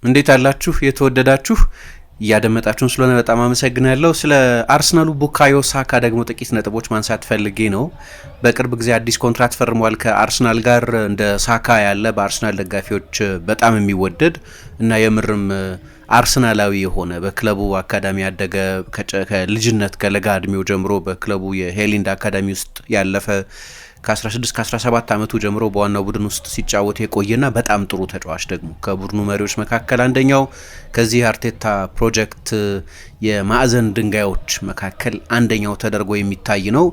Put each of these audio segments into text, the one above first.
እንዴት አላችሁ የተወደዳችሁ ያደመጣችሁን ስለሆነ በጣም አመሰግናለሁ። ስለ አርሰናሉ ቡካዮ ሳካ ደግሞ ጥቂት ነጥቦች ማንሳት ፈልጌ ነው። በቅርብ ጊዜ አዲስ ኮንትራት ፈርሟል ከአርሰናል ጋር። እንደ ሳካ ያለ በአርሰናል ደጋፊዎች በጣም የሚወደድ እና የምርም አርሰናላዊ የሆነ በክለቡ አካዳሚ ያደገ ከልጅነት ከለጋ እድሜው ጀምሮ በክለቡ የሄሊንድ አካዳሚ ውስጥ ያለፈ ከ16 ከ17 ዓመቱ ጀምሮ በዋናው ቡድን ውስጥ ሲጫወት የቆየና በጣም ጥሩ ተጫዋች ደግሞ ከቡድኑ መሪዎች መካከል አንደኛው ከዚህ አርቴታ ፕሮጀክት የማዕዘን ድንጋዮች መካከል አንደኛው ተደርጎ የሚታይ ነው።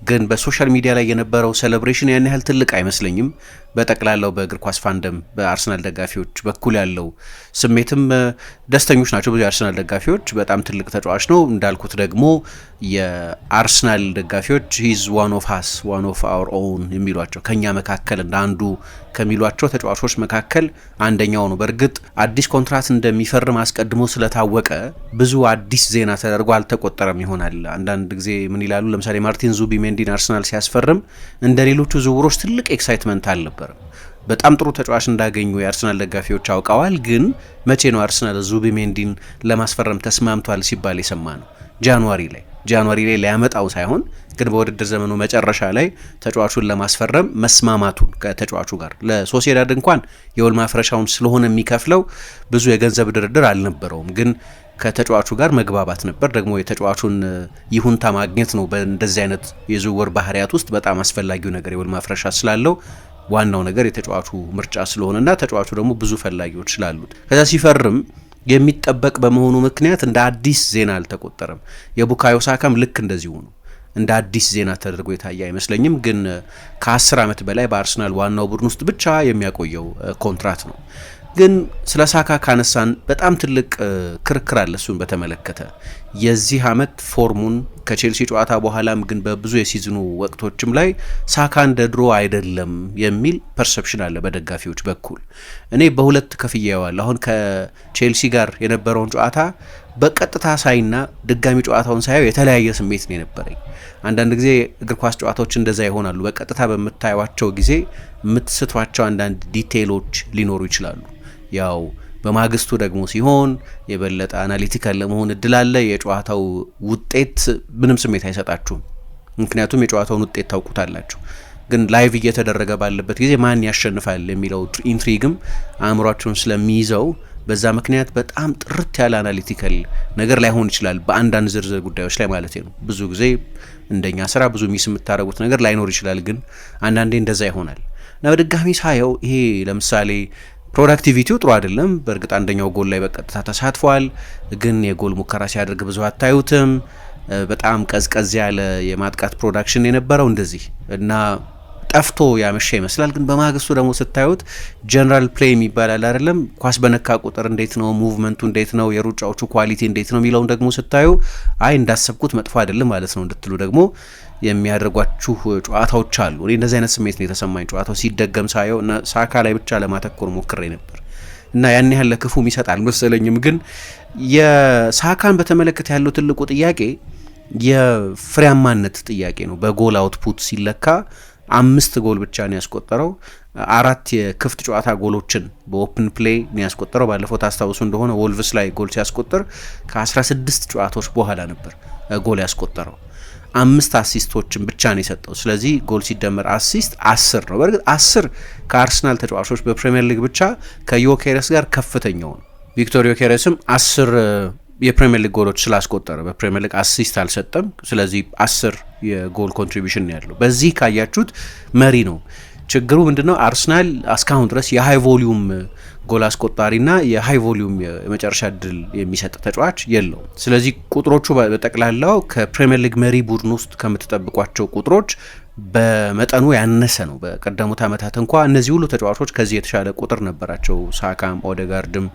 ግን በሶሻል ሚዲያ ላይ የነበረው ሴሌብሬሽን ያን ያህል ትልቅ አይመስለኝም። በጠቅላላው በእግር ኳስ ፋንደም በአርሰናል ደጋፊዎች በኩል ያለው ስሜትም ደስተኞች ናቸው። ብዙ የአርሰናል ደጋፊዎች በጣም ትልቅ ተጫዋች ነው እንዳልኩት ደግሞ የአርሰናል ደጋፊዎች ሂዝ ዋን ኦፍ ሃስ ዋን ኦፍ አወር ኦውን የሚሏቸው ከኛ መካከል እንደ አንዱ ከሚሏቸው ተጫዋቾች መካከል አንደኛው ነው። በእርግጥ አዲስ ኮንትራት እንደሚፈርም አስቀድሞ ስለታወቀ ብዙ አዲስ ዜና ተደርጎ አልተቆጠረም ይሆናል። አንዳንድ ጊዜ ምን ይላሉ፣ ለምሳሌ ማርቲን ዙቢሜንዲን አርሰናል ሲያስፈርም እንደ ሌሎቹ ዝውውሮች ትልቅ ኤክሳይትመንት አልነበረም። በጣም ጥሩ ተጫዋች እንዳገኙ የአርሰናል ደጋፊዎች አውቀዋል። ግን መቼ ነው አርሰናል ዙቢሜንዲን ለማስፈረም ተስማምቷል ሲባል የሰማ ነው? ጃንዋሪ ላይ ሊያመጣው ሳይሆን ግን በውድድር ዘመኑ መጨረሻ ላይ ተጫዋቹን ለማስፈረም መስማማቱን ከተጫዋቹ ጋር ለሶሲዳድ እንኳን የውል ማፍረሻውን ስለሆነ የሚከፍለው ብዙ የገንዘብ ድርድር አልነበረውም። ግን ከተጫዋቹ ጋር መግባባት ነበር። ደግሞ የተጫዋቹን ይሁንታ ማግኘት ነው በእንደዚህ አይነት የዝውውር ባህሪያት ውስጥ በጣም አስፈላጊው ነገር የውል ማፍረሻ ስላለው ዋናው ነገር የተጫዋቹ ምርጫ ስለሆነና ተጫዋቹ ደግሞ ብዙ ፈላጊዎች ስላሉት ከዛ ሲፈርም የሚጠበቅ በመሆኑ ምክንያት እንደ አዲስ ዜና አልተቆጠረም። የቡካዮ ሳካም ልክ እንደዚሁ ነው። እንደ አዲስ ዜና ተደርጎ የታየ አይመስለኝም። ግን ከ10 ዓመት በላይ በአርሰናል ዋናው ቡድን ውስጥ ብቻ የሚያቆየው ኮንትራት ነው። ግን ስለ ሳካ ካነሳን በጣም ትልቅ ክርክር አለ እሱን በተመለከተ። የዚህ ዓመት ፎርሙን ከቼልሲ ጨዋታ በኋላም ግን በብዙ የሲዝኑ ወቅቶችም ላይ ሳካ እንደ ድሮ አይደለም የሚል ፐርሰፕሽን አለ በደጋፊዎች በኩል። እኔ በሁለት ከፍያዋለሁ። አሁን ከቼልሲ ጋር የነበረውን ጨዋታ በቀጥታ ሳይና ድጋሚ ጨዋታውን ሳየው የተለያየ ስሜት ነው የነበረኝ። አንዳንድ ጊዜ እግር ኳስ ጨዋታዎች እንደዛ ይሆናሉ። በቀጥታ በምታዩዋቸው ጊዜ የምትስቷቸው አንዳንድ ዲቴይሎች ሊኖሩ ይችላሉ። ያው በማግስቱ ደግሞ ሲሆን የበለጠ አናሊቲካል ለመሆን እድል አለ። የጨዋታው ውጤት ምንም ስሜት አይሰጣችሁም፣ ምክንያቱም የጨዋታውን ውጤት ታውቁታላችሁ። ግን ላይቭ እየተደረገ ባለበት ጊዜ ማን ያሸንፋል የሚለው ኢንትሪግም አእምሯችሁን ስለሚይዘው በዛ ምክንያት በጣም ጥርት ያለ አናሊቲካል ነገር ላይሆን ይችላል በአንዳንድ ዝርዝር ጉዳዮች ላይ ማለት ነው። ብዙ ጊዜ እንደኛ ስራ ብዙ ሚስ የምታደርጉት ነገር ላይኖር ይችላል፣ ግን አንዳንዴ እንደዛ ይሆናል እና በድጋሚ ሳየው ይሄ ለምሳሌ ፕሮዳክቲቪቲው ጥሩ አይደለም። በእርግጥ አንደኛው ጎል ላይ በቀጥታ ተሳትፏል፣ ግን የጎል ሙከራ ሲያደርግ ብዙ አታዩትም። በጣም ቀዝቀዝ ያለ የማጥቃት ፕሮዳክሽን የነበረው እንደዚህ እና ጠፍቶ ያመሸ ይመስላል። ግን በማግስቱ ደግሞ ስታዩት ጀነራል ፕሌይ የሚባላል አይደለም፣ ኳስ በነካ ቁጥር እንዴት ነው ሙቭመንቱ፣ እንዴት ነው የሩጫዎቹ ኳሊቲ እንዴት ነው የሚለውን ደግሞ ስታዩ አይ እንዳሰብኩት መጥፎ አይደለም ማለት ነው እንድትሉ ደግሞ የሚያደርጓችሁ ጨዋታዎች አሉ። እኔ እንደዚህ አይነት ስሜት ነው የተሰማኝ ጨዋታው ሲደገም ሳየው እና ሳካ ላይ ብቻ ለማተኮር ሞክሬ ነበር እና ያን ያህል ለክፉ የሚሰጥ አልመሰለኝም። ግን የሳካን በተመለከተ ያለው ትልቁ ጥያቄ የፍሬያማነት ጥያቄ ነው። በጎል አውትፑት ሲለካ 5 ጎል ብቻ ነው ያስቆጠረው። 4 የክፍት ጨዋታ ጎሎችን በኦፕን ፕሌይ ነው ያስቆጠረው። ባለፈው ታስታውሱ እንደሆነ ወልቭስ ላይ ጎል ሲያስቆጥር ከ16 ጨዋታዎች በኋላ ነበር ጎል ያስቆጠረው። 5 አሲስቶችን ብቻ ነው የሰጠው። ስለዚህ ጎል ሲደመር አሲስት 10 ነው። በእርግጥ 10 ከአርሰናል ተጫዋቾች በፕሪሚየር ሊግ ብቻ ከዮኬረስ ጋር ከፍተኛው ነው። ቪክቶር ዮኬረስም 10 የፕሪሚየር ሊግ ጎሎች ስላስቆጠረ በፕሪሚየር ሊግ አሲስት አልሰጠም። ስለዚህ 10 የጎል ኮንትሪቢዩሽን ያለው በዚህ ካያችሁት መሪ ነው። ችግሩ ምንድነው? አርሰናል እስካሁን ድረስ የሃይ ቮሊዩም ጎል አስቆጣሪና የሃይ ቮሊዩም የመጨረሻ እድል የሚሰጥ ተጫዋች የለውም። ስለዚህ ቁጥሮቹ በጠቅላላው ከፕሪሚየር ሊግ መሪ ቡድን ውስጥ ከምትጠብቋቸው ቁጥሮች በመጠኑ ያነሰ ነው። በቀደሙት ዓመታት እንኳ እነዚህ ሁሉ ተጫዋቾች ከዚህ የተሻለ ቁጥር ነበራቸው። ሳካም፣ ኦዴጋርድም፣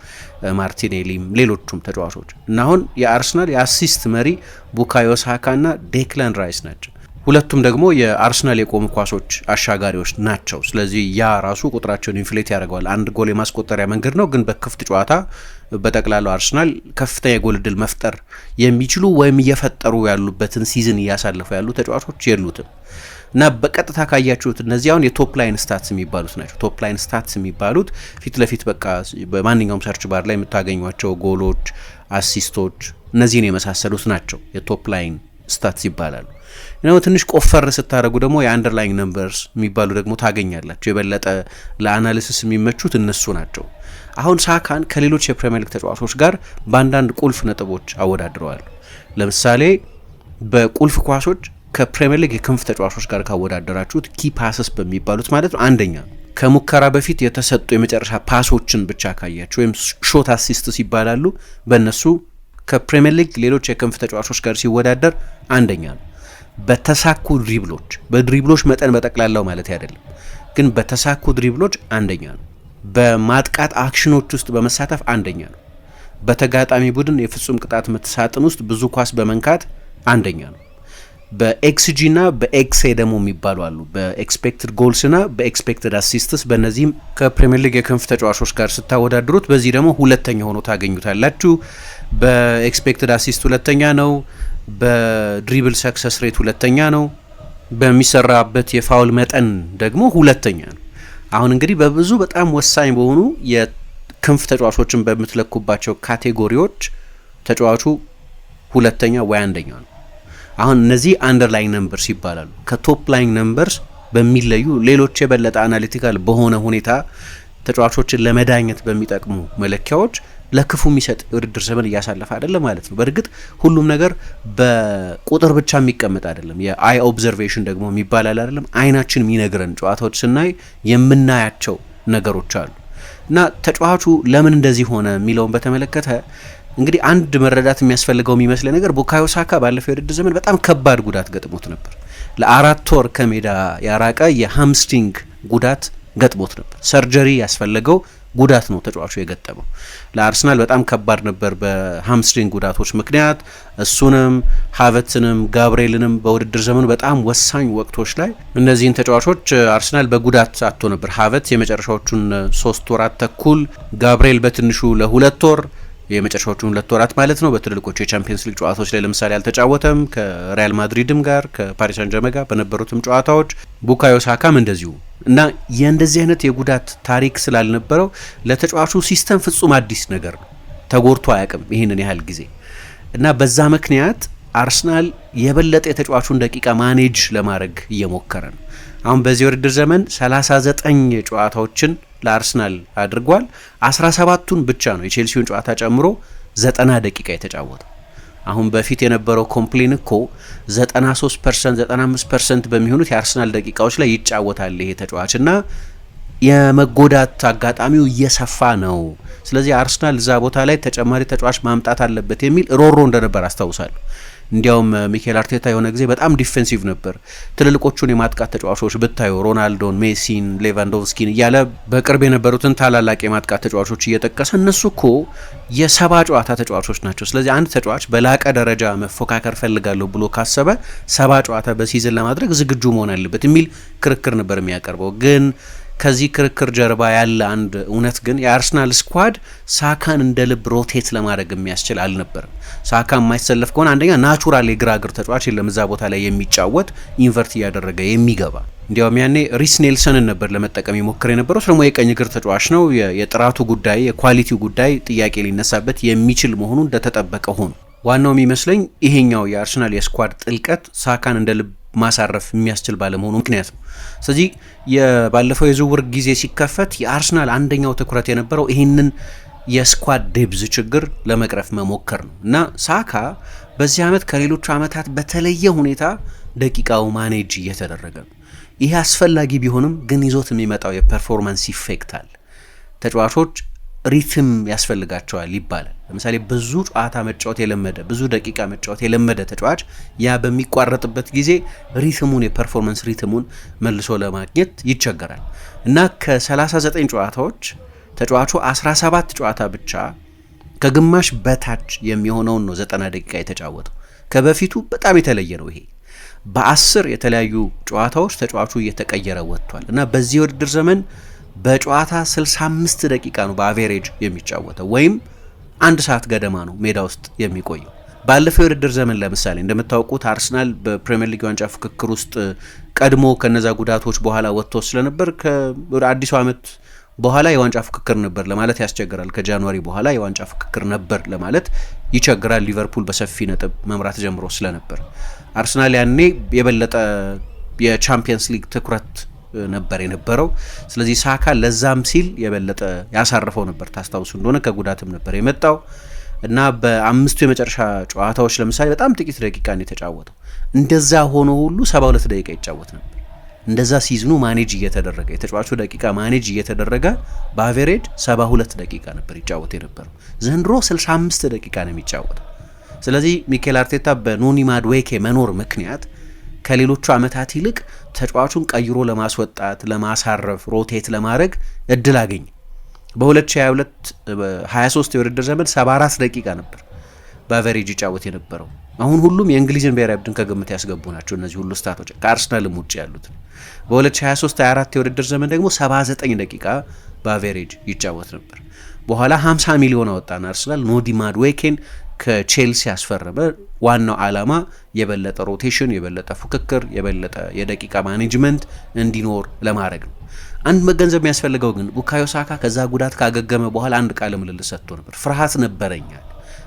ማርቲኔሊም ሌሎቹም ተጫዋቾች እና አሁን የአርሰናል የአሲስት መሪ ቡካዮ ሳካ እና ዴክላን ራይስ ናቸው። ሁለቱም ደግሞ የአርሰናል የቆሙ ኳሶች አሻጋሪዎች ናቸው። ስለዚህ ያ ራሱ ቁጥራቸውን ኢንፍሌት ያደርገዋል። አንድ ጎል የማስቆጠሪያ መንገድ ነው፣ ግን በክፍት ጨዋታ በጠቅላላው አርሰናል ከፍተኛ የጎል ዕድል መፍጠር የሚችሉ ወይም እየፈጠሩ ያሉበትን ሲዝን እያሳለፉ ያሉ ተጫዋቾች የሉትም እና በቀጥታ ካያችሁት እነዚህ አሁን የቶፕ ላይን ስታትስ የሚባሉት ናቸው። ቶፕ ላይን ስታትስ የሚባሉት ፊት ለፊት በቃ በማንኛውም ሰርች ባር ላይ የምታገኟቸው ጎሎች፣ አሲስቶች እነዚህን የመሳሰሉት ናቸው የቶፕ ላይን ስታትስ ይባላሉ። እና ትንሽ ቆፈር ስታደረጉ ደግሞ የአንደርላይን ነምበርስ የሚባሉ ደግሞ ታገኛላቸው። የበለጠ ለአናሊሲስ የሚመቹት እነሱ ናቸው። አሁን ሳካን ከሌሎች የፕሪሚየር ሊግ ተጫዋቾች ጋር በአንዳንድ ቁልፍ ነጥቦች አወዳድረዋል። ለምሳሌ በቁልፍ ኳሶች ከፕሪሚየር ሊግ የክንፍ ተጫዋቾች ጋር ካወዳደራችሁት ኪ ፓስስ በሚባሉት ማለት ነው አንደኛ ነው። ከሙከራ በፊት የተሰጡ የመጨረሻ ፓሶችን ብቻ ካያችሁ ወይም ሾት አሲስትስ ይባላሉ። በእነሱ ከፕሪሚየር ሊግ ሌሎች የክንፍ ተጫዋቾች ጋር ሲወዳደር አንደኛ ነው። በተሳኩ ድሪብሎች፣ በድሪብሎች መጠን በጠቅላላው ማለት አይደለም ግን በተሳኩ ድሪብሎች አንደኛ ነው። በማጥቃት አክሽኖች ውስጥ በመሳተፍ አንደኛ ነው። በተጋጣሚ ቡድን የፍጹም ቅጣት ምት ሳጥን ውስጥ ብዙ ኳስ በመንካት አንደኛ ነው። በኤክስጂ እና በኤክስኤ ደግሞ የሚባሉ አሉ። በኤክስፔክትድ ጎልስ እና በኤክስፔክትድ አሲስትስ በእነዚህም ከፕሪሚየር ሊግ የክንፍ ተጫዋቾች ጋር ስታወዳድሩት በዚህ ደግሞ ሁለተኛ ሆኖ ታገኙታላችሁ። በኤክስፔክትድ አሲስት ሁለተኛ ነው። በድሪብል ሰክሰስ ሬት ሁለተኛ ነው። በሚሰራበት የፋውል መጠን ደግሞ ሁለተኛ ነው። አሁን እንግዲህ በብዙ በጣም ወሳኝ በሆኑ የክንፍ ተጫዋቾችን በምትለኩባቸው ካቴጎሪዎች ተጫዋቹ ሁለተኛ ወይ አንደኛ ነው። አሁን እነዚህ አንደርላይን ነምበርስ ይባላሉ። ከቶፕ ላይን ነምበርስ በሚለዩ ሌሎች የበለጠ አናሊቲካል በሆነ ሁኔታ ተጫዋቾችን ለመዳኘት በሚጠቅሙ መለኪያዎች ለክፉ የሚሰጥ የውድድር ዘመን እያሳለፈ አይደለም ማለት ነው። በእርግጥ ሁሉም ነገር በቁጥር ብቻ የሚቀመጥ አይደለም። የአይ ኦብዘርቬሽን ደግሞ የሚባል አይደለም። አይናችን የሚነግረን ጨዋታዎች ስናይ የምናያቸው ነገሮች አሉ እና ተጫዋቹ ለምን እንደዚህ ሆነ የሚለውን በተመለከተ እንግዲህ አንድ መረዳት የሚያስፈልገው የሚመስለኝ ነገር ቡካዮ ሳካ ባለፈው የውድድር ዘመን በጣም ከባድ ጉዳት ገጥሞት ነበር። ለ4 ወር ከሜዳ ያራቀ የሃምስትሪንግ ጉዳት ገጥሞት ነበር። ሰርጀሪ ያስፈለገው ጉዳት ነው ተጫዋቹ የገጠመው። ለአርሰናል በጣም ከባድ ነበር በሃምስትሪንግ ጉዳቶች ምክንያት። እሱንም ሃቨርትዝንም ጋብርኤልንም በውድድር ዘመኑ በጣም ወሳኝ ወቅቶች ላይ እነዚህን ተጫዋቾች አርሰናል በጉዳት አጥቶ ነበር። ሃቨርትዝ የመጨረሻዎቹን 3 ወራት ተኩል፣ ጋብርኤል በትንሹ ለ2 ወር የመጨረሻዎቹን 2 ወራት ማለት ነው። በትልልቆቹ የቻምፒየንስ ሊግ ጨዋታዎች ላይ ለምሳሌ አልተጫወተም። ከሪያል ማድሪድም ጋር ከፓሪስ ሳን ጀርመን ጋር በነበሩትም ጨዋታዎች ቡካዮ ሳካም እንደዚሁ እና የእንደዚህ አይነት የጉዳት ታሪክ ስላልነበረው ለተጫዋቹ ሲስተም ፍጹም አዲስ ነገር ነው። ተጎድቶ አያውቅም ይህንን ያህል ጊዜ እና በዛ ምክንያት አርሰናል የበለጠ የተጫዋቹን ደቂቃ ማኔጅ ለማድረግ እየሞከረ ነው። አሁን በዚህ ውድድር ዘመን 39 ጨዋታዎችን ለአርሰናል አድርጓል። 17ቱን ብቻ ነው የቼልሲውን ጨዋታ ጨምሮ 90 ደቂቃ የተጫወተው። አሁን በፊት የነበረው ኮምፕሌን እኮ 93% 95% በሚሆኑት የአርሰናል ደቂቃዎች ላይ ይጫወታል ይሄ ተጫዋች እና የመጎዳት አጋጣሚው እየሰፋ ነው። ስለዚህ አርሰናል እዛ ቦታ ላይ ተጨማሪ ተጫዋች ማምጣት አለበት የሚል ሮሮ እንደነበር አስታውሳለሁ። እንዲያውም ሚኬል አርቴታ የሆነ ጊዜ በጣም ዲፌንሲቭ ነበር። ትልልቆቹን የማጥቃት ተጫዋቾች ብታዩ ሮናልዶን፣ ሜሲን፣ ሌቫንዶቭስኪን እያለ በቅርብ የነበሩትን ታላላቅ የማጥቃት ተጫዋቾች እየጠቀሰ እነሱ እኮ የ70 ጨዋታ ተጫዋቾች ናቸው። ስለዚህ አንድ ተጫዋች በላቀ ደረጃ መፎካከር ፈልጋለሁ ብሎ ካሰበ 70 ጨዋታ በሲዝን ለማድረግ ዝግጁ መሆን አለበት የሚል ክርክር ነበር የሚያቀርበው። ግን ከዚህ ክርክር ጀርባ ያለ አንድ እውነት ግን የአርሰናል ስኳድ ሳካን እንደ ልብ ሮቴት ለማድረግ የሚያስችል አልነበርም። ሳካ የማይሰለፍ ከሆነ አንደኛ ናቹራል የግራ እግር ተጫዋች የለም እዛ ቦታ ላይ የሚጫወት ኢንቨርት እያደረገ የሚገባ። እንዲያውም ያኔ ሪስ ኔልሰንን ነበር ለመጠቀም የሞከረ የነበረው። ደግሞ የቀኝ እግር ተጫዋች ነው። የጥራቱ ጉዳይ የኳሊቲው ጉዳይ ጥያቄ ሊነሳበት የሚችል መሆኑ እንደተጠበቀ ሆኖ ዋናው የሚመስለኝ ይሄኛው የአርሰናል የስኳድ ጥልቀት ሳካን እንደ ልብ ማሳረፍ የሚያስችል ባለመሆኑ ምክንያት ነው። ስለዚህ የባለፈው የዝውውር ጊዜ ሲከፈት የአርሰናል አንደኛው ትኩረት የነበረው ይህንን የስኳድ ዴብዝ ችግር ለመቅረፍ መሞከር ነው እና ሳካ በዚህ ዓመት ከሌሎቹ ዓመታት በተለየ ሁኔታ ደቂቃው ማኔጅ እየተደረገ ነው። ይህ አስፈላጊ ቢሆንም ግን ይዞት የሚመጣው የፐርፎርማንስ ኢፌክት አለ። ተጫዋቾች ሪትም ያስፈልጋቸዋል ይባላል። ለምሳሌ ብዙ ጨዋታ መጫወት የለመደ ብዙ ደቂቃ መጫወት የለመደ ተጫዋች ያ በሚቋረጥበት ጊዜ ሪትሙን የፐርፎርማንስ ሪትሙን መልሶ ለማግኘት ይቸገራል እና ከ39 ጨዋታዎች ተጫዋቹ 17 ጨዋታ ብቻ ከግማሽ በታች የሚሆነውን ነው 90 ደቂቃ የተጫወተው። ከበፊቱ በጣም የተለየ ነው። ይሄ በ10 የተለያዩ ጨዋታዎች ተጫዋቹ እየተቀየረ ወጥቷል እና በዚህ ውድድር ዘመን በጨዋታ 65 ደቂቃ ነው በአቬሬጅ የሚጫወተው ወይም 1 ሰዓት ገደማ ነው ሜዳ ውስጥ የሚቆየው። ባለፈው የውድድር ዘመን ለምሳሌ እንደምታውቁት አርሰናል በፕሪሚየር ሊግ ዋንጫ ፍክክር ውስጥ ቀድሞ ከነዛ ጉዳቶች በኋላ ወጥቶ ስለነበር ወደ አዲሱ ዓመት በኋላ የዋንጫ ፍክክር ነበር ለማለት ያስቸግራል። ከጃንዋሪ በኋላ የዋንጫ ፍክክር ነበር ለማለት ይቸግራል። ሊቨርፑል በሰፊ ነጥብ መምራት ጀምሮ ስለነበር አርሰናል ያኔ የበለጠ የቻምፒየንስ ሊግ ትኩረት ነበር የነበረው። ስለዚህ ሳካ ለዛም ሲል የበለጠ ያሳርፈው ነበር። ታስታውሱ እንደሆነ ከጉዳትም ነበር የመጣው እና በአምስቱ የመጨረሻ ጨዋታዎች ለምሳሌ በጣም ጥቂት ደቂቃ ነው የተጫወተው። እንደዛ ሆኖ ሁሉ 72 ደቂቃ ይጫወት ነበር። እንደዛ ሲዝኑ ማኔጅ እየተደረገ የተጫዋቹ ደቂቃ ማኔጅ እየተደረገ በአቨሬጅ 72 ደቂቃ ነበር ይጫወት የነበረው። ዘንድሮ 65 ደቂቃ ነው የሚጫወተው። ስለዚህ ሚኬል አርቴታ በኖኒ ማድዌኬ መኖር ምክንያት ከሌሎቹ ዓመታት ይልቅ ተጫዋቹን ቀይሮ ለማስወጣት፣ ለማሳረፍ፣ ሮቴት ለማድረግ እድል አገኘ። በ2022-23 የውድድር ዘመን 74 ደቂቃ ነበር በአቨሬጅ ይጫወት የነበረው። አሁን ሁሉም የእንግሊዝን ብሔራዊ ቡድን ከግምት ያስገቡ ናቸው እነዚህ ሁሉ ስታቶች ከአርሰናልም ውጭ ያሉት። በ2023-24 የውድድር ዘመን ደግሞ 79 ደቂቃ በአቨሬጅ ይጫወት ነበር። በኋላ 50 ሚሊዮን አወጣን አርሰናል ኖኒ ማድዌኬን ከቼልሲ ያስፈረመ። ዋናው ዓላማ የበለጠ ሮቴሽን፣ የበለጠ ፉክክር፣ የበለጠ የደቂቃ ማኔጅመንት እንዲኖር ለማድረግ ነው። አንድ መገንዘብ የሚያስፈልገው ግን ቡካዮ ሳካ ከዛ ጉዳት ካገገመ በኋላ አንድ ቃለ ምልልስ ሰጥቶ ነበር። ፍርሃት ነበረኛል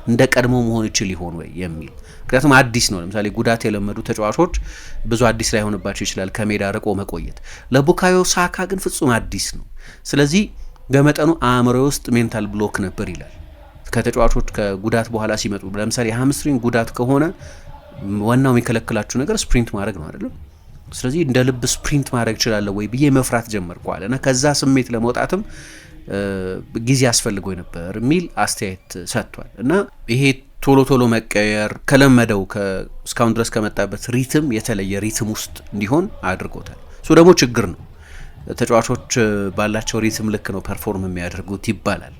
እንደ ቀድሞ መሆን ይችል ይሆን ወይ የሚል። ምክንያቱም አዲስ ነው። ለምሳሌ ጉዳት የለመዱ ተጫዋቾች ብዙ አዲስ ላይሆንባቸው ይችላል ከሜዳ ርቆ መቆየት። ለቡካዮ ሳካ ግን ፍጹም አዲስ ነው። ስለዚህ በመጠኑ አእምሮ ውስጥ ሜንታል ብሎክ ነበር ይላል። ከተጫዋቾች ከጉዳት በኋላ ሲመጡ ለምሳሌ የሃምስትሪንግ ጉዳት ከሆነ ዋናው የሚከለክላችሁ ነገር ስፕሪንት ማድረግ ነው አይደለም። ስለዚህ እንደ ልብ ስፕሪንት ማድረግ እችላለሁ ወይ ብዬ መፍራት ጀመርኳል እና ከዛ ስሜት ለመውጣትም ጊዜ አስፈልጎ ነበር የሚል አስተያየት ሰጥቷል። እና ይሄ ቶሎ ቶሎ መቀየር ከለመደው እስካሁን ድረስ ከመጣበት ሪትም የተለየ ሪትም ውስጥ እንዲሆን አድርጎታል። እሱ ደግሞ ችግር ነው። ተጫዋቾች ባላቸው ሪትም ልክ ነው ፐርፎርም የሚያደርጉት ይባላል።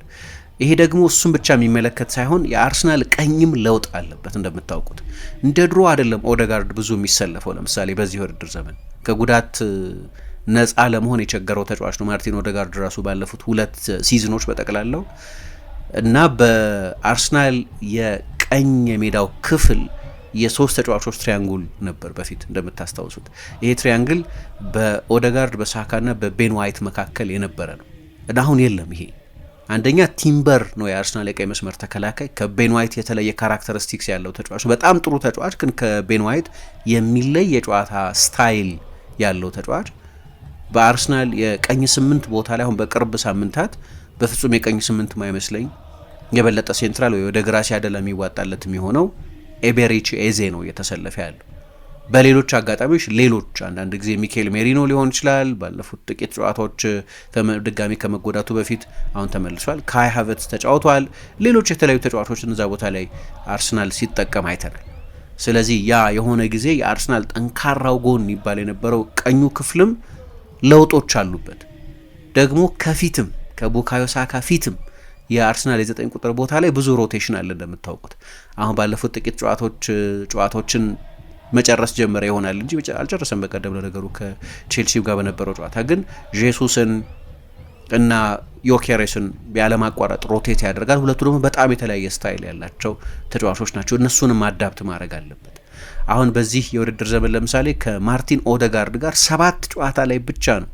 ይሄ ደግሞ እሱን ብቻ የሚመለከት ሳይሆን የአርሰናል ቀኝም ለውጥ አለበት። እንደምታውቁት እንደ ድሮ አይደለም ኦደጋርድ ብዙ የሚሰለፈው። ለምሳሌ በዚህ ውድድር ዘመን ከጉዳት ነፃ ለመሆን የቸገረው ተጫዋች ነው ማርቲን ኦደጋርድ ራሱ ባለፉት 2 ሲዝኖች በጠቅላላው እና በአርሰናል የቀኝ የሜዳው ክፍል የ3 ተጫዋቾች ትሪያንግል ነበር በፊት እንደምታስታውሱት። ይሄ ትሪያንግል በኦደጋርድ በሳካና በቤን ዋይት መካከል የነበረ ነው እና አሁን የለም። ይሄ አንደኛ ቲምበር ነው የአርሰናል የቀኝ መስመር ተከላካይ፣ ከቤን ዋይት የተለየ ካራክተሪስቲክስ ያለው ተጫዋች፣ በጣም ጥሩ ተጫዋች፣ ግን ከቤን ዋይት የሚለይ የጨዋታ ስታይል ያለው ተጫዋች። በአርሰናል የቀኝ 8 ቦታ ላይ አሁን በቅርብ ሳምንታት በፍጹም የቀኝ 8 ማይመስለኝ የበለጠ ሴንትራል ወይ ወደ ግራ ሲያደላ የሚዋጣለት የሚሆነው ኤቤሬቺ ኤዜ ነው እየተሰለፈ ያለው። በሌሎች አጋጣሚዎች ሌሎች አንዳንድ ጊዜ ሚኬል ሜሪኖ ሊሆን ይችላል። ባለፉት ጥቂት ጨዋታዎች ድጋሚ ከመጎዳቱ በፊት አሁን ተመልሷል። ካይ ሃቨርትዝ ተጫውቷል። ሌሎች የተለያዩ ተጫዋቾችን እዛ ቦታ ላይ አርሰናል ሲጠቀም አይተናል። ስለዚህ ያ የሆነ ጊዜ የአርሰናል ጠንካራው ጎን ይባል የነበረው ቀኙ ክፍልም ለውጦች አሉበት። ደግሞ ከፊትም ከቡካዮ ሳካ ፊትም የአርሰናል የ9 ቁጥር ቦታ ላይ ብዙ ሮቴሽን አለ እንደምታውቁት። አሁን ባለፉት ጥቂት ጨዋታዎችን መጨረስ ጀመረ ይሆናል እንጂ አልጨረሰም። በቀደም ለነገሩ ከቼልሲ ጋር በነበረው ጨዋታ ግን ጄሱስን እና ዮኬሬስን ያለማቋረጥ ሮቴት ያደርጋል። ሁለቱ ደግሞ በጣም የተለያየ ስታይል ያላቸው ተጫዋቾች ናቸው። እነሱንም አዳፕት ማድረግ አለበት። አሁን በዚህ የውድድር ዘመን ለምሳሌ ከማርቲን ኦደጋርድ ጋር 7 ጨዋታ ላይ ብቻ ነው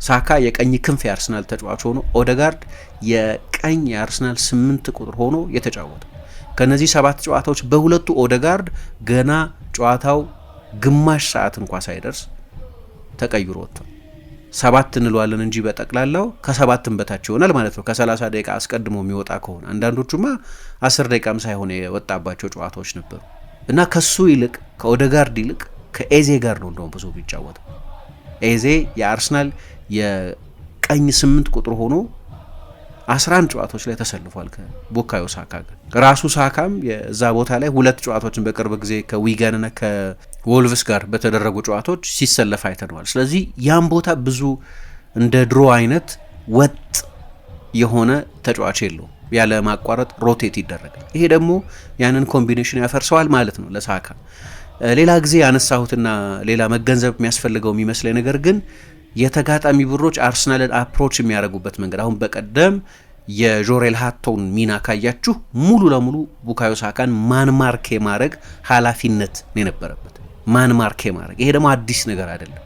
ሳካ የቀኝ ክንፍ የአርሰናል ተጫዋች ሆኖ ኦደጋርድ የቀኝ የአርሰናል 8 ቁጥር ሆኖ የተጫወተ። ከነዚህ 7 ጨዋታዎች በሁለቱ ኦደጋርድ ገና ጨዋታው ግማሽ ሰዓት እንኳ ሳይደርስ ተቀይሮ ወጥቷል። 7 እንለዋለን እንጂ በጠቅላላው ከ7ም በታች ይሆናል ማለት ነው። ከ30 ደቂቃ አስቀድሞ የሚወጣ ከሆነ አንዳንዶቹማ 10 ደቂቃም ሳይሆን የወጣባቸው ጨዋታዎች ነበሩ እና ከሱ ይልቅ ከኦደጋርድ ይልቅ ከኤዜ ጋር ነው እንደውም ብዙ ቢጫወተው። ኤዜ የአርሰናል የቀኝ 8 ቁጥር ሆኖ 11 ጨዋታዎች ላይ ተሰልፏል ከቡካዮ ሳካ ጋር። ራሱ ሳካም የዛ ቦታ ላይ 2 ጨዋታዎችን በቅርብ ጊዜ ከዊጋንና ከወልቭስ ጋር በተደረጉ ጨዋታዎች ሲሰለፍ አይተነዋል። ስለዚህ ያም ቦታ ብዙ እንደ ድሮ አይነት ወጥ የሆነ ተጫዋች የለውም። ያለ ማቋረጥ ሮቴት ይደረጋል። ይሄ ደግሞ ያንን ኮምቢኔሽን ያፈርሰዋል ማለት ነው ለሳካ። ሌላ ጊዜ ያነሳሁትና ሌላ መገንዘብ የሚያስፈልገው የሚመስለኝ ነገር ግን የተጋጣሚ ቡድኖች አርሰናልን አፕሮች የሚያደርጉበት መንገድ። አሁን በቀደም የጆሬል ሃቶን ሚና ካያችሁ ሙሉ ለሙሉ ቡካዮ ሳካን ማንማርክ የማድረግ ኃላፊነት የነበረበት ማንማርክ የማድረግ። ይሄ ደግሞ አዲስ ነገር አይደለም።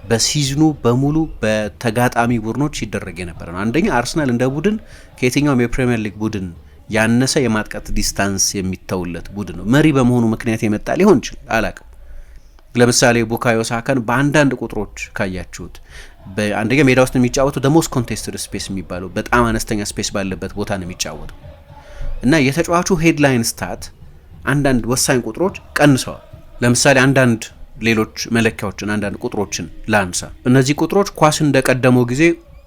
በሲዝኑ በሙሉ በተጋጣሚ ቡድኖች ይደረግ የነበረ ነው። አንደኛ አርሰናል እንደ ቡድን ከየትኛውም የፕሪሚየር ሊግ ቡድን ያነሰ የማጥቃት ዲስታንስ የሚተውለት ቡድን ነው። መሪ በመሆኑ ምክንያት የመጣ ሊሆን ይችላል፣ አላቅም። ለምሳሌ ቡካዮ ሳካን በአንዳንድ ቁጥሮች ካያችሁት በአንደኛ ሜዳ ውስጥ የሚጫወተው ደሞስ ኮንቴስትድ ስፔስ የሚባለው በጣም አነስተኛ ስፔስ ባለበት ቦታ ነው የሚጫወተው እና የተጫዋቹ ሄድላይን ስታት አንዳንድ ወሳኝ ቁጥሮች ቀንሰዋል። ለምሳሌ አንዳንድ ሌሎች መለኪያዎችን አንዳንድ ቁጥሮችን ላንሳ። እነዚህ ቁጥሮች ኳስ እንደቀደመው ጊዜ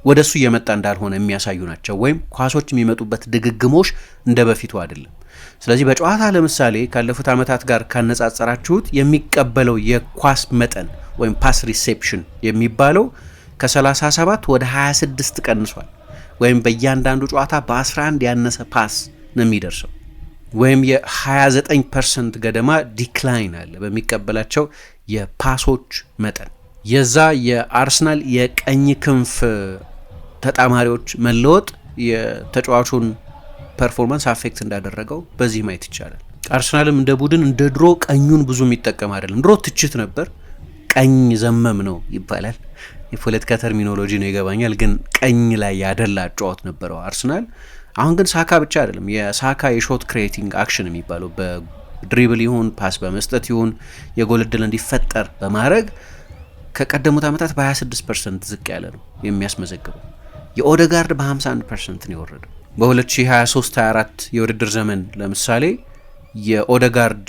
ወደሱ እየመጣ እንዳልሆነ የሚያሳዩ ናቸው፣ ወይም ኳሶች የሚመጡበት ድግግሞሽ እንደ በፊቱ አይደለም። ስለዚህ በጨዋታ ለምሳሌ ካለፉት ዓመታት ጋር ካነጻጸራችሁት የሚቀበለው የኳስ መጠን ወይም ፓስ ሪሴፕሽን የሚባለው ከ37 ወደ 26 ቀንሷል። ወይም በእያንዳንዱ ጨዋታ በ11 ያነሰ ፓስ ነው የሚደርሰው። ወይም የ29% ገደማ ዲክላይን አለ በሚቀበላቸው የፓሶች መጠን። የዛ የአርሰናል የቀኝ ክንፍ ተጣማሪዎች መለወጥ የተጫዋቹን ፐርፎርማንስ አፌክት እንዳደረገው በዚህ ማየት ይቻላል። አርሰናልም እንደ ቡድን እንደ ድሮ ቀኙን ብዙ የሚጠቀም አይደለም። ድሮ ትችት ነበር፣ ቀኝ ዘመም ነው ይባላል። የፖለቲካ ተርሚኖሎጂ ነው ይገባኛል፣ ግን ቀኝ ላይ ያደላ ጨዋታ ነበረው አርሰናል። አሁን ግን ሳካ ብቻ አይደለም፣ የሳካ የሾት ክሬቲንግ አክሽን የሚባለው በድሪብል ይሁን ፓስ በመስጠት ይሁን የጎል ዕድል እንዲፈጠር በማድረግ ከቀደሙት ዓመታት በ26% ዝቅ ያለ ነው የሚያስመዘግበው። የኦደጋርድ በ51% ነው የወረደው። በ2023-24 የውድድር ዘመን ለምሳሌ የኦደጋርድ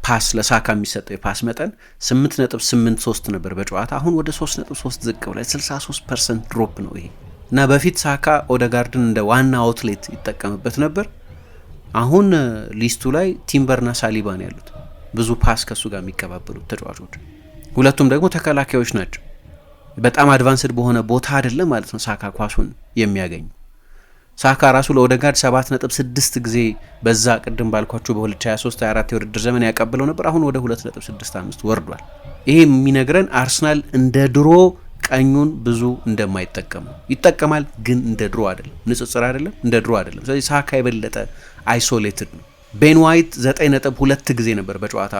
ፓስ ለሳካ የሚሰጠው የፓስ መጠን 8.83 ነበር በጨዋታ፣ አሁን ወደ 3.3 ዝቅ ብሏል። 63% ድሮፕ ነው ይሄ እና በፊት ሳካ ኦደጋርድን እንደ ዋና አውትሌት ይጠቀምበት ነበር። አሁን ሊስቱ ላይ ቲምበርና ሳሊባ ነው ያሉት ብዙ ፓስ ከሱ ጋር የሚቀባበሉት ተጫዋቾች። ሁለቱም ደግሞ ተከላካዮች ናቸው። በጣም አድቫንስድ በሆነ ቦታ አይደለም ማለት ነው ሳካ ኳሱን የሚያገኙ። ሳካ ራሱ ለኦደጋርድ 7.6 ጊዜ በዛ ቅድም ባልኳችሁ በ2023-24 የውድድር ዘመን ያቀብለው ነበር። አሁን ወደ 2.65 ወርዷል። ይሄ የሚነግረን አርሰናል እንደ ድሮ ቀኙን ብዙ እንደማይጠቀሙ ይጠቀማል፣ ግን እንደ ድሮ አይደለም። ንጽጽር አይደለም፣ እንደ ድሮ አይደለም። ስለዚህ ሳካ የበለጠ አይሶሌትድ ነው። ቤን ዋይት 9.2 ጊዜ ነበር በጨዋታ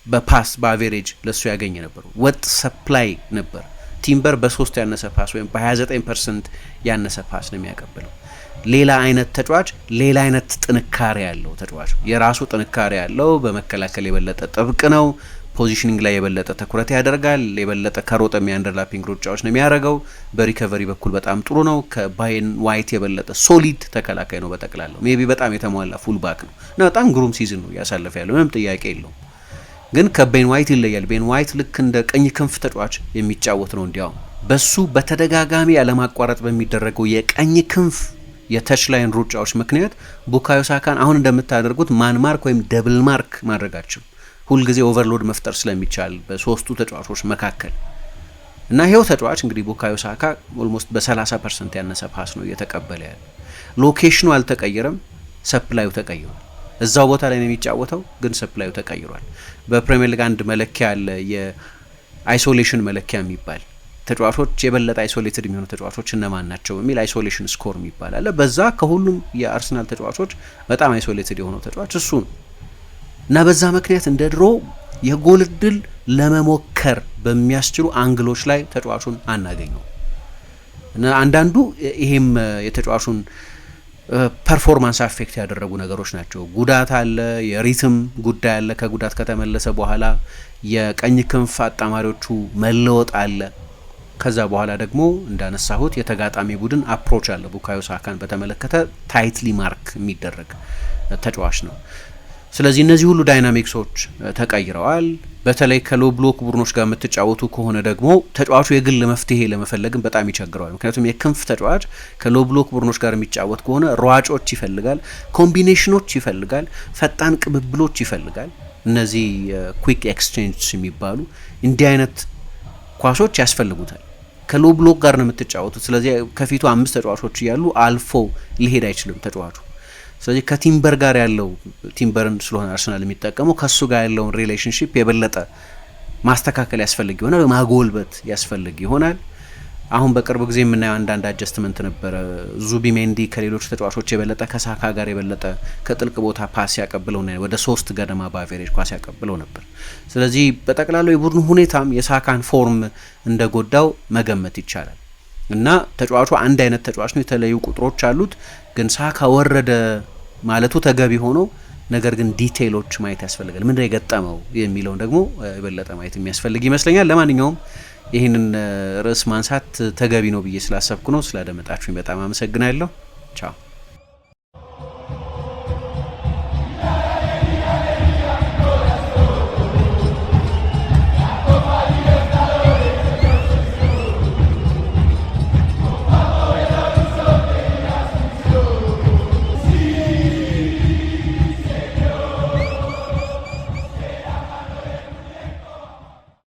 በፓስ በአቬሬጅ ለሱ ያገኘ ነበር። ወጥ ሰፕላይ ነበር። ቲምበር በ3 ያነሰ ፓስ ወይም በ29% ያነሰ ፓስ ነው የሚያቀብለው። ሌላ አይነት ተጫዋች፣ ሌላ አይነት ጥንካሬ ያለው ተጫዋች፣ የራሱ ጥንካሬ ያለው፣ በመከላከል የበለጠ ጥብቅ ነው፣ ፖዚሽኒንግ ላይ የበለጠ ትኩረት ያደርጋል፣ የበለጠ ከሮጠ የሚያንደርላፒንግ ሩጫዎች ነው የሚያደርገው፣ በሪከቨሪ በኩል በጣም ጥሩ ነው፣ ከቤን ዋይት የበለጠ ሶሊድ ተከላካይ ነው። በጠቅላላው ሜቢ በጣም የተሟላ ፉልባክ ነው እና በጣም ግሩም ሲዝን ነው እያሳለፈ ያለው፣ ምንም ጥያቄ የለውም። ግን ከቤን ዋይት ይለያል። ቤን ዋይት ልክ እንደ ቀኝ ክንፍ ተጫዋች የሚጫወት ነው። እንዲያውም በሱ በተደጋጋሚ ያለማቋረጥ በሚደረገው የቀኝ ክንፍ የተች ላይን ሩጫዎች ምክንያት ቡካዮ ሳካን አሁን እንደምታደርጉት ማን ማርክ ወይም ደብል ማርክ ማድረጋቸው ሁልጊዜ ኦቨርሎድ መፍጠር ስለሚቻል በሶስቱ ተጫዋቾች መካከል እና ይሄው ተጫዋች እንግዲህ ቡካዮ ሳካ ኦልሞስት በ30% ያነሰ ፓስ ነው እየተቀበለ ያለ። ሎኬሽኑ አልተቀየረም፣ ሰፕላዩ ተቀይሯል። እዛው ቦታ ላይ ነው የሚጫወተው፣ ግን ሰፕላዩ ተቀይሯል። በፕሪሚየር ሊግ አንድ መለኪያ አለ፣ የአይሶሌሽን መለኪያ የሚባል ተጫዋቾች የበለጠ አይሶሌትድ የሚሆኑ ተጫዋቾች እነማን ናቸው የሚል አይሶሌሽን ስኮር የሚባል አለ። በዛ ከሁሉም የአርሰናል ተጫዋቾች በጣም አይሶሌትድ የሆነው ተጫዋች እሱ ነው እና በዛ ምክንያት እንደ ድሮ የጎል ዕድል ለመሞከር በሚያስችሉ አንግሎች ላይ ተጫዋቹን አናገኘው እና አንዳንዱ ይሄም የተጫዋቹን ፐርፎርማንስ አፌክት ያደረጉ ነገሮች ናቸው። ጉዳት አለ፣ የሪትም ጉዳይ አለ። ከጉዳት ከተመለሰ በኋላ የቀኝ ክንፍ አጣማሪዎቹ መለወጥ አለ። ከዛ በኋላ ደግሞ እንዳነሳሁት የተጋጣሚ ቡድን አፕሮች አለ። ቡካዮ ሳካን በተመለከተ ታይትሊ ማርክ የሚደረግ ተጫዋች ነው። ስለዚህ እነዚህ ሁሉ ዳይናሚክሶች ተቀይረዋል። በተለይ ከሎ ብሎክ ቡድኖች ጋር የምትጫወቱ ከሆነ ደግሞ ተጫዋቹ የግል መፍትሄ ለመፈለግም በጣም ይቸግረዋል። ምክንያቱም የክንፍ ተጫዋች ከሎ ብሎክ ቡድኖች ጋር የሚጫወት ከሆነ ሯጮች ይፈልጋል፣ ኮምቢኔሽኖች ይፈልጋል፣ ፈጣን ቅብብሎች ይፈልጋል። እነዚህ ኩዊክ ኤክስቼንጅ የሚባሉ እንዲህ አይነት ኳሶች ያስፈልጉታል። ከሎ ብሎክ ጋር ነው የምትጫወቱት። ስለዚህ ከፊቱ 5 ተጫዋቾች እያሉ አልፎ ሊሄድ አይችልም ተጫዋቹ። ስለዚህ ከቲምበር ጋር ያለው ቲምበርን ስለሆነ አርሰናል የሚጠቀመው ከሱ ጋር ያለውን ሪሌሽንሺፕ የበለጠ ማስተካከል ያስፈልግ ይሆናል፣ ማጎልበት ያስፈልግ ይሆናል። አሁን በቅርብ ጊዜ የምናየው አንዳንድ አጀስትመንት ነበረ። ዙቢሜንዲ ከሌሎች ተጫዋቾች የበለጠ ከሳካ ጋር የበለጠ ከጥልቅ ቦታ ፓስ ያቀብለው ነው፣ ወደ 3 ገደማ በአቬሬጅ ኳስ ያቀብለው ነበር። ስለዚህ በጠቅላላው የቡድኑ ሁኔታም የሳካን ፎርም እንደጎዳው መገመት ይቻላል እና ተጫዋቹ አንድ አይነት ተጫዋች ነው፣ የተለያዩ ቁጥሮች አሉት። ግን ሳካ ወረደ ማለቱ ተገቢ ሆኖ ነገር ግን ዲቴይሎች ማየት ያስፈልጋል። ምንድነው የገጠመው የሚለውን ደግሞ የበለጠ ማየት የሚያስፈልግ ይመስለኛል። ለማንኛውም ይህንን ርዕስ ማንሳት ተገቢ ነው ብዬ ስላሰብኩ ነው። ስላደመጣችሁኝ በጣም አመሰግናለሁ። ቻው።